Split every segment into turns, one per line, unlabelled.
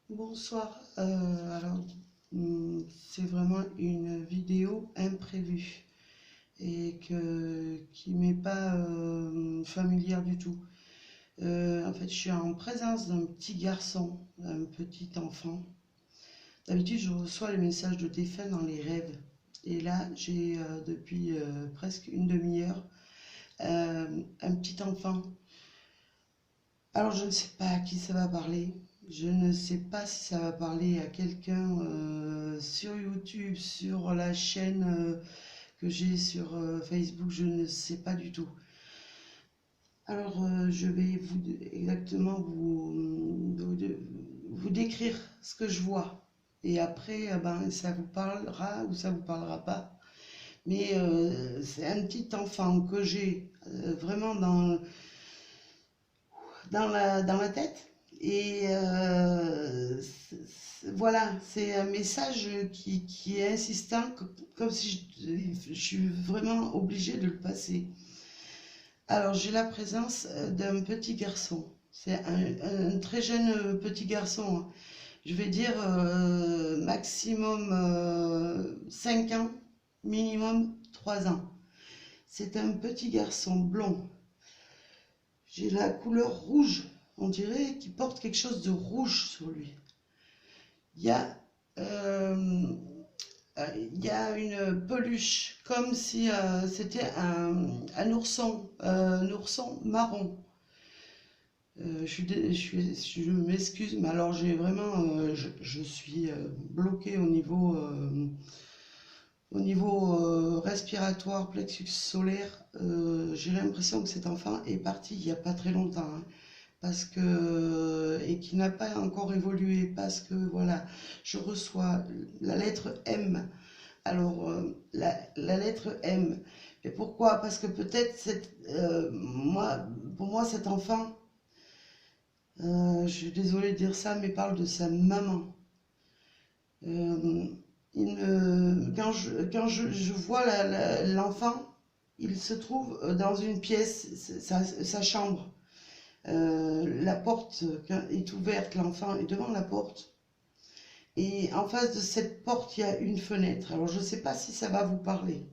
Bonsoir. C'est vraiment une vidéo imprévue et qui m'est pas familière du tout. En fait, je suis en présence d'un petit garçon, d'un petit enfant. D'habitude, je reçois les messages de défunt dans les rêves. Et là, j'ai depuis presque une demi-heure un petit enfant. Alors, je ne sais pas à qui ça va parler. Je ne sais pas si ça va parler à quelqu'un sur YouTube, sur la chaîne que j'ai sur Facebook. Je ne sais pas du tout. Alors, je vais exactement vous décrire ce que je vois. Et après, ben, ça vous parlera ou ça vous parlera pas. Mais c'est un petit enfant que j'ai vraiment dans la tête. Et voilà, c'est un message qui est insistant, comme si je suis vraiment obligée de le passer. Alors, j'ai la présence d'un petit garçon. C'est un très jeune petit garçon, hein. Je vais dire maximum 5 ans, minimum 3 ans. C'est un petit garçon blond. J'ai la couleur rouge. On dirait qu'il porte quelque chose de rouge sur lui. Il y a, euh, il y a une peluche, comme si c'était un ourson marron. Je m'excuse, mais alors j'ai vraiment, je suis bloquée au niveau respiratoire, plexus solaire. J'ai l'impression que cet enfant est parti il n'y a pas très longtemps, hein, parce que et qui n'a pas encore évolué, parce que voilà, je reçois la lettre M. Alors la lettre M. Et pourquoi? Parce que peut-être pour moi cet enfant, je suis désolée de dire ça, mais parle de sa maman. Euh, quand je vois l'enfant, il se trouve dans une pièce, sa chambre. La porte est ouverte, l'enfant est devant la porte. Et en face de cette porte, il y a une fenêtre. Alors, je ne sais pas si ça va vous parler.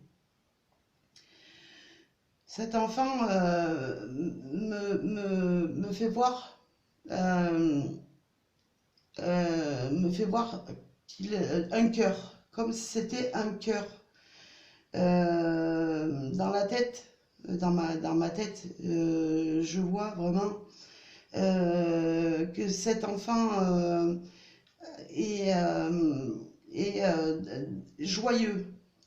Cet enfant me fait voir, euh, un cœur, comme si c'était un cœur dans la tête. Dans ma tête, je vois vraiment que cet enfant est, est joyeux.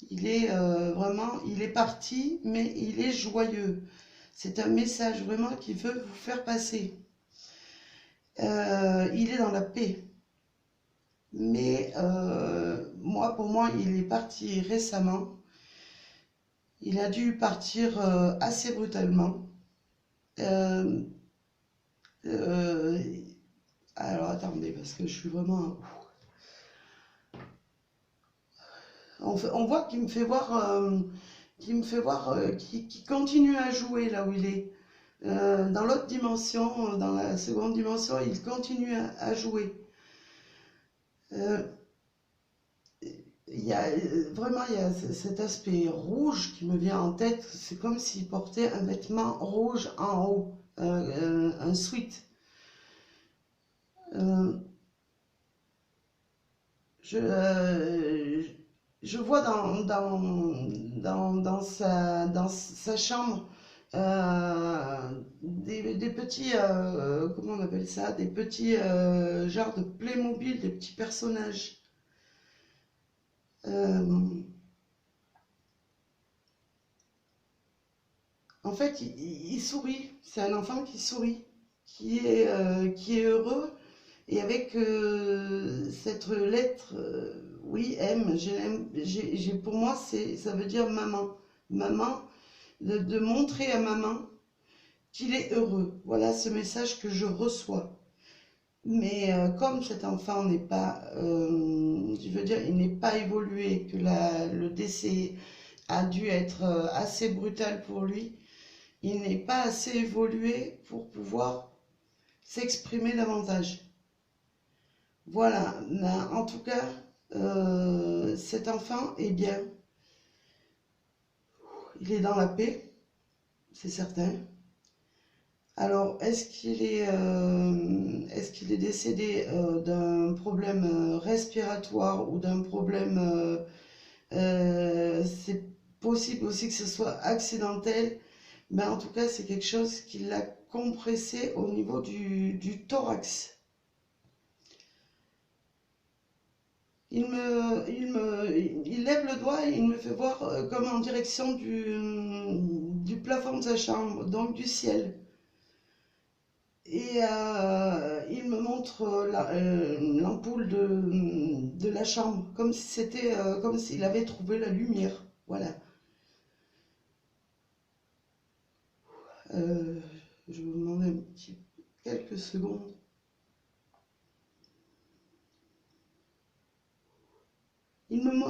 Il est vraiment, il est parti, mais il est joyeux. C'est un message vraiment qu'il veut vous faire passer. Il est dans la paix. Mais pour moi, il est parti récemment. Il a dû partir assez brutalement. Euh, euh, alors attendez, parce que je suis vraiment... On voit qu'il me fait voir, qu'il continue à jouer là où il est. Dans l'autre dimension, dans la seconde dimension, il continue à jouer. Euh, Vraiment, il y a cet aspect rouge qui me vient en tête. C'est comme s'il portait un vêtement rouge en haut, un sweat. Euh, je, euh, je vois dans sa chambre des petits, comment on appelle ça, des petits genres de Playmobil, des petits personnages. Euh, En fait, il sourit. C'est un enfant qui sourit, qui est heureux. Et avec cette lettre, oui, M, pour moi, ça veut dire maman. Maman, de montrer à maman qu'il est heureux. Voilà ce message que je reçois. Mais comme cet enfant n'est pas, je veux dire, il n'est pas évolué, que le décès a dû être assez brutal pour lui, il n'est pas assez évolué pour pouvoir s'exprimer davantage. Voilà, mais en tout cas, cet enfant est bien. Il est dans la paix, c'est certain. Alors, est-ce qu'il est décédé d'un problème respiratoire ou d'un problème... c'est possible aussi que ce soit accidentel, mais en tout cas, c'est quelque chose qui l'a compressé au niveau du thorax. Il lève le doigt et il me fait voir comme en direction du plafond de sa chambre, donc du ciel. Et il me montre l'ampoule de la chambre, comme si c'était, comme s'il avait trouvé la lumière. Voilà. Euh, je vais vous demander quelques secondes.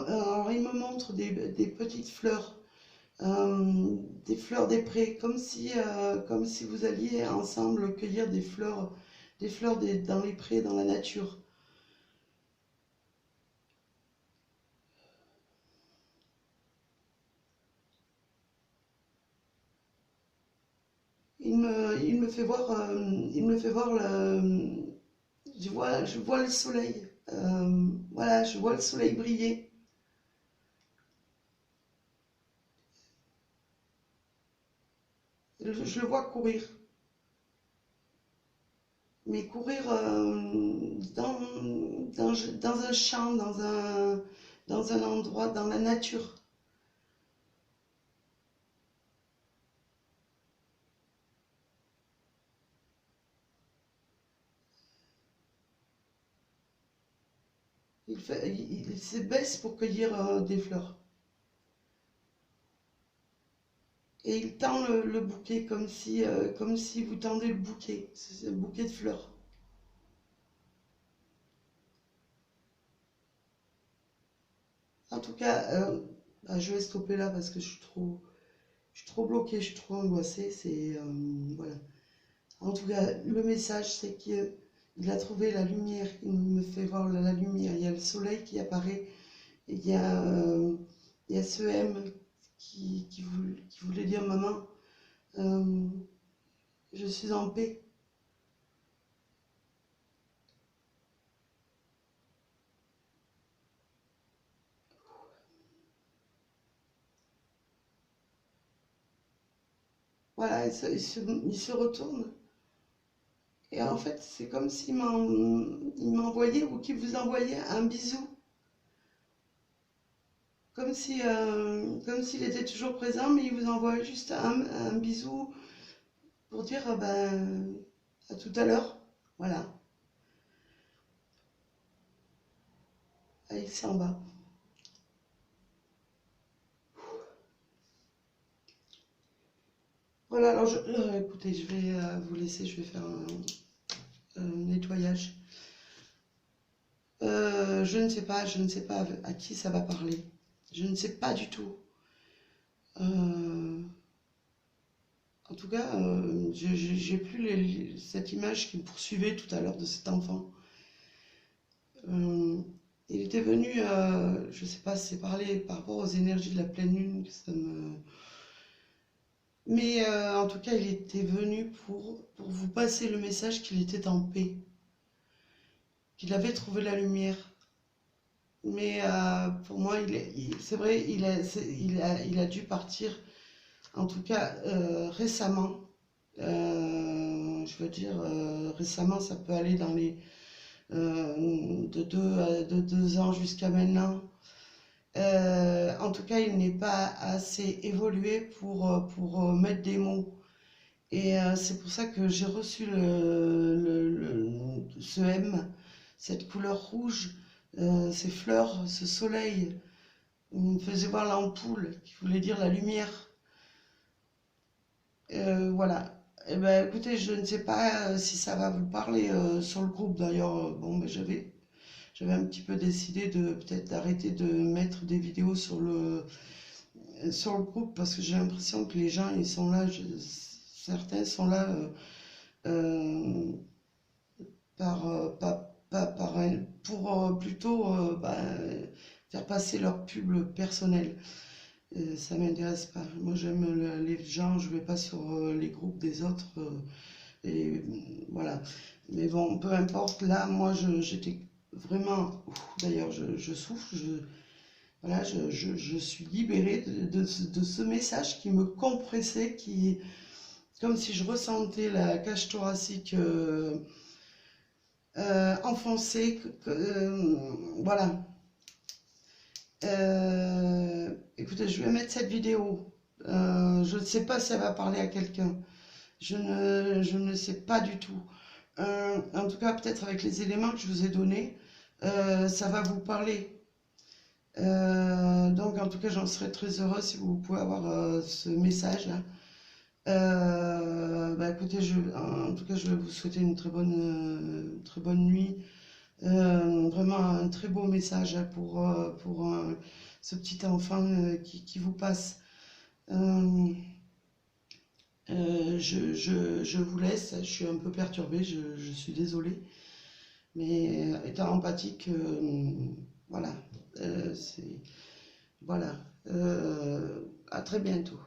Alors, il me montre des petites fleurs, des fleurs des prés, comme si vous alliez ensemble cueillir des fleurs dans les prés, dans la nature. Il me fait voir je vois le soleil. Voilà, je vois le soleil briller. Je le vois courir. Mais courir dans un champ, dans un endroit, dans la nature. Il se baisse pour cueillir des fleurs. Et il tend le bouquet comme si vous tendez le bouquet. C'est un bouquet de fleurs. En tout cas, bah, je vais stopper là parce que je suis trop bloquée, je suis trop angoissée. Voilà. En tout cas, le message, c'est qu'il a trouvé la lumière. Il me fait voir la lumière. Il y a le soleil qui apparaît. Et il y a ce M qui voulait dire maman, euh, je suis en paix. Voilà, il se retourne. Et en fait, c'est comme il m'envoyait ou qu'il vous envoyait un bisou. Comme s'il était toujours présent, mais il vous envoie juste un bisou pour dire ben, à tout à l'heure. Voilà, il s'en va. Voilà, alors écoutez, je vais vous laisser, je vais faire un nettoyage. Je ne sais pas à qui ça va parler. Je ne sais pas du tout. Euh, En tout cas, j'ai plus cette image qui me poursuivait tout à l'heure de cet enfant. Euh, il était venu, je ne sais pas si c'est parlé par rapport aux énergies de la pleine lune, que ça me... Mais en tout cas, il était venu pour vous passer le message qu'il était en paix, qu'il avait trouvé la lumière. Mais pour moi, c'est vrai, il a dû partir, en tout cas récemment. Je veux dire, récemment, ça peut aller dans les de 2 ans jusqu'à maintenant. En tout cas, il n'est pas assez évolué pour mettre des mots. Et c'est pour ça que j'ai reçu ce M, cette couleur rouge, ces fleurs, ce soleil. Il me faisait voir l'ampoule, qui voulait dire la lumière. Voilà. Eh ben, écoutez, je ne sais pas si ça va vous parler sur le groupe. D'ailleurs, bon, ben, j'avais un petit peu décidé de peut-être d'arrêter de mettre des vidéos sur le groupe parce que j'ai l'impression que les gens, ils sont là, certains sont là euh, par, pas, pas par, pour plutôt faire passer leur pub personnel. Ça m'intéresse pas. Moi, j'aime les gens, je vais pas sur les groupes des autres. Et voilà. Mais bon, peu importe. Là, moi, j'étais vraiment. D'ailleurs, je souffle. Voilà, je suis libérée de ce message qui me compressait, comme si je ressentais la cage thoracique enfoncée. Voilà. Écoutez, je vais mettre cette vidéo. Je ne sais pas si elle va parler à quelqu'un. Je ne sais pas du tout. En tout cas, peut-être avec les éléments que je vous ai donnés, ça va vous parler. Donc, en tout cas, j'en serais très heureuse si vous pouvez avoir ce message-là. Écoutez, en tout cas, je vais vous souhaiter une très bonne nuit. Vraiment un très beau message pour ce petit enfant qui vous passe. Je vous laisse, je suis un peu perturbée, je suis désolée, mais étant empathique, voilà, voilà, à très bientôt.